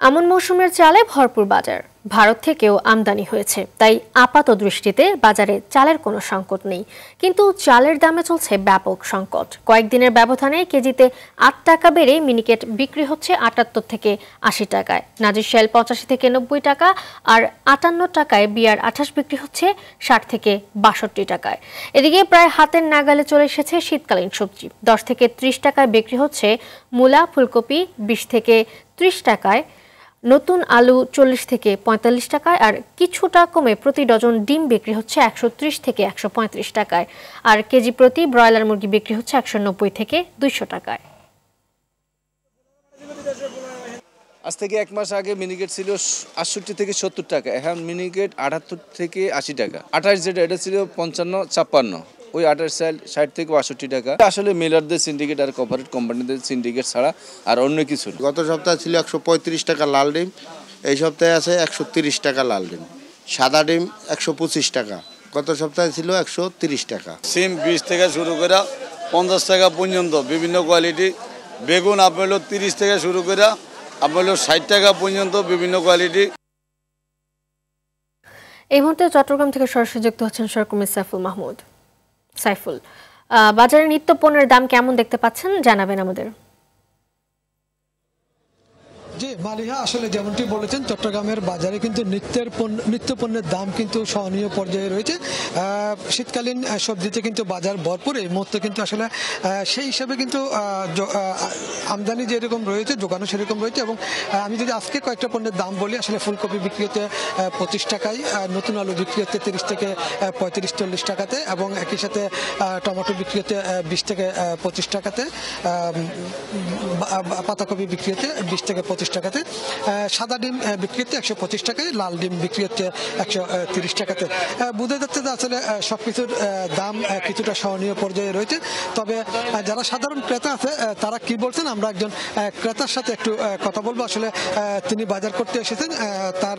আমন মৌসুমের চালে ভরপুর বাজার, ভারত থেকেও আমদানি হয়েছে, তাই আপাত দৃষ্টিতে বাজারে চালের কোনো সংকট নেই। কিন্তু চালের দামে চলছে ব্যাপক সংকট। কয়েকদিনের ব্যবধানে কেজিতে ৮ টাকা বেড়ে মিনিকেট বিক্রি হচ্ছে ৭৮ থেকে ৮০ টাকায়, নাজিরশাইল ৮৫ থেকে ৯০ টাকা, আর ৫৮ টাকায় বিয়ার ২৮ বিক্রি হচ্ছে ৬০ থেকে ৬২ টাকায়। এদিকে প্রায় হাতের নাগালে চলে এসেছে শীতকালীন সবজি। ১০ থেকে ৩০ টাকায় বিক্রি হচ্ছে মূলা, ফুলকপি ২০ থেকে ৩০ টাকায়, নতুন আলু ৪০ থেকে ৪৫ টাকায়, আর কিছুটা কমে প্রতি ডজন ডিম বিক্রি হচ্ছে ১৩০ থেকে ১৩৫ টাকায়, আর কেজি প্রতি ব্রয়লার মুরগি বিক্রি হচ্ছে ১৯০ থেকে ২০০ টাকায়। আজ থেকে ১ মাস আগে মিনিকেট ছিল ৬৮ থেকে ৭০ টাকা, এখন মিনিকেট ৭৮ থেকে ৮০ টাকা। ২৮ যেটা এটা ছিল ৫৫-৫৬, ওই ২৮ চাল ৬০ থেকে ৬২ টাকা। আসলে মিলারদের সিন্ডিকেট আর কর্পোরেট কোম্পানিদের সিন্ডিকেট ছাড়া আর অন্য কিছু। গত সপ্তাহে ছিল ১৩৫ টাকা লাল ডিম, এই সপ্তাহে আছে ১৩০ টাকা লাল ডিম। সাদা ডিম ১২৫ টাকা, গত সপ্তাহে ছিল ১৩০ টাকা। সিম ২০ থেকে শুরু করে ৫০ টাকা পর্যন্ত বিভিন্ন কোয়ালিটি। বেগুন আপনার ৩০ থেকে শুরু করে আপনার ৬০ টাকা পর্যন্ত বিভিন্ন কোয়ালিটি। এই মুহূর্তে চট্টগ্রাম থেকে সরাসরি যুক্ত হচ্ছেন সহকর্মী সাইফুল মাহমুদ। সাইফুল, বাজারে নিত্য পণ্যের দাম কেমন দেখতে পাচ্ছেন, জানাবেন আমাদের। জি মালিহা, আসলে যেমনটি বলেছেন, চট্টগ্রামের বাজারে কিন্তু নিত্য পণ্যের দাম কিন্তু সহনীয় পর্যায়ে রয়েছে। শীতকালীন সবজিতে কিন্তু বাজার ভরপুর। এই মুহূর্তে কিন্তু আসলে সেই হিসাবে কিন্তু আমদানি যেরকম রয়েছে, যোগানো সেরকম রয়েছে। এবং আমি যদি আজকে কয়েকটা পণ্যের দাম বলি, আসলে ফুলকপি বিক্রি হচ্ছে ২৫ টাকায়, নতুন আলু বিক্রি হচ্ছে ৩০ থেকে ৩৫-৪০ টাকাতে, এবং একই সাথে টমেটো বিক্রি হচ্ছে ২০ থেকে ২৫ টাকাতে, পাতাকপি বিক্রি হচ্ছে ২০ থেকে ২৫ টাকাতে, সাদা ডিম বিক্রি হচ্ছে ১২৫ টাকায়, লাল ডিম বিক্রি হচ্ছে ১৩০ টাকাতে। বোঝা যাচ্ছে যে আসলে সবকিছুর দাম কিছুটা সহনীয় পর্যায়ে রয়েছে। তবে যারা সাধারণ ক্রেতা আছে তারা কি বলছেন, আমরা একজন ক্রেতার সাথে একটু কথা বলবো। আসলে তিনি বাজার করতে এসেছেন, তার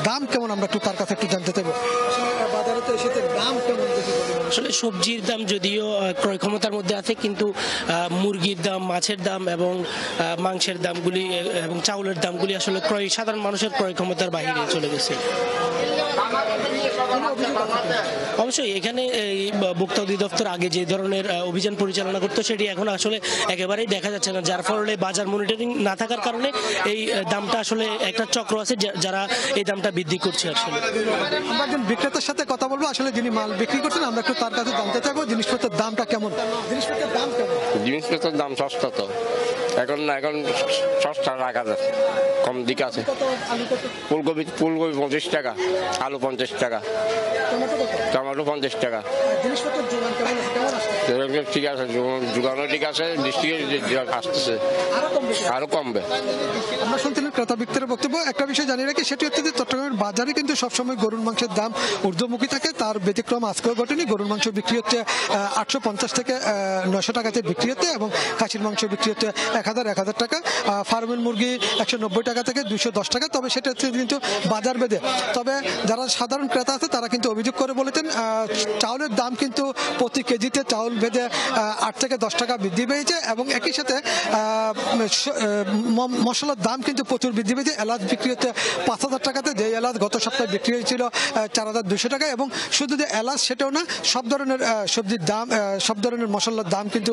দাম কেমন আমরা একটু তার কাছে একটু জানতে চাইবো। বাজারে তো এসেছে, দাম কেমন? আসলে সবজির দাম যদিও ক্রয় ক্ষমতার মধ্যে আছে, কিন্তু মুরগির দাম, মাছের দাম এবং মাংসের দামগুলি এবং চাউলের দামগুলি আসলে সাধারণ মানুষের ক্রয় ক্ষমতার বাইরে চলে গেছে। অবশ্যই এখানে ভোক্তা অধিদপ্তর আগে যে ধরনের অভিযান পরিচালনা করতো, সেটি এখন আসলে একেবারেই দেখা যাচ্ছে না, যার ফলে বাজার মনিটরিং না থাকার কারণে এই দামটা আসলে একটা চক্র আছে যারা এই দামটা বৃদ্ধি করছে। আসলে আমরা একজন বিক্রেতার সাথে কথা বলবো, আসলে যিনি মাল বিক্রি করছেন, আমরা একটু তার কাছে জানতে চাইবো জিনিসপত্রের দামটা কেমন। জিনিসপত্রের দাম সস্তা তো এখন সস্তা রাখা যাচ্ছে, কম দিকে আছে। ফুলকপি ২৫ টাকা, আলু ৫০ টাকা, টমেটো ৫০ টাকা। ঠিক আছে, যোগানো ঠিক আছে, ডিস্ট্রিক্টে আসতেছে, আরো কমবে। আমরা শুনছিলাম ক্রেতা বিক্রেতার বক্তব্য। একটা বিষয় জানিয়ে রাখি, সেটি হচ্ছে যে চট্টগ্রামের বাজারে কিন্তু সবসময় গরুর মাংসের দাম ঊর্ধ্বমুখী থাকে। তার ব্যতিক্রম আজকেও ঘটেনি। গরুর মাংস বিক্রি হচ্ছে ৮৫০ থেকে ৯০০ টাকাতে বিক্রি হচ্ছে, এবং খাসির মাংস বিক্রি হচ্ছে ১০০০ টাকা, ফার্মের মুরগি ১৯০ টাকা থেকে ২১০ টাকা। তবে সেটা হচ্ছে কিন্তু বাজার বেঁধে। তবে যারা সাধারণ ক্রেতা আছে তারা কিন্তু অভিযোগ করে বলেছেন, চাউলের দাম কিন্তু প্রতি কেজিতে চাউল ভেদে ৮ থেকে ১০ টাকা বৃদ্ধি পেয়েছে, এবং একই সাথে মশলার দাম কিন্তু প্রচুর বৃদ্ধি পেয়েছে। এলাচ বিক্রি হচ্ছে ৫০০০ টাকাতে, যে এলাচ গত সপ্তাহে বিক্রি হয়েছিল ৪২০০ টাকা। এবং শুধু যে এলাচ সেটাও না, সব ধরনের সবজির দাম, সব ধরনের মশলার দাম কিন্তু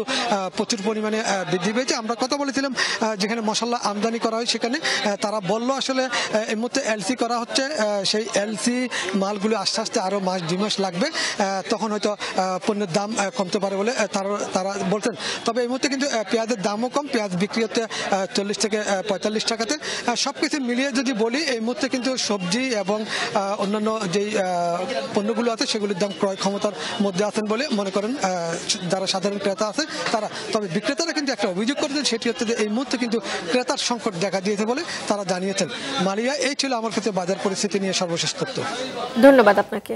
প্রচুর পরিমাণে বৃদ্ধি পেয়েছে। আমরা কথা বলেছিলাম যেখানে মশলা আমদানি করা হয়, সেখানে তারা বললো আসলে এই মুহূর্তে এলসি করা হচ্ছে, সেই এলসি মালগুলো আস্তে আস্তে আরও মাস ২ মাস লাগবে, তখন হয়তো পণ্যের দাম কমতে পারে বলে তারা বলছেন। তবে এই মুহূর্তে কিন্তু পেঁয়াজের দামও কম, পেঁয়াজ বিক্রি হচ্ছে ৪০ থেকে ৪৫ টাকাতে। সবকিছু মিলিয়ে যদি বলি, এই মুহূর্তে কিন্তু সবজি এবং অন্যান্য যেই পণ্যগুলো আছে সেগুলির দাম ক্রয় ক্ষমতার মধ্যে আছেন বলে মনে করেন যারা সাধারণ ক্রেতা আছে তারা। তবে বিক্রেতারা কিন্তু একটা অভিযোগ করেছেন, সেটি হচ্ছে যে এই মুহূর্তে কিন্তু ক্রেতার সংকট দেখা দিয়েছে বলে তারা জানিয়েছেন। মালিয়া, এই ছিল আমার কাছে বাজার পরিস্থিতি নিয়ে সর্বশেষ তথ্য। ধন্যবাদ আপনাকে।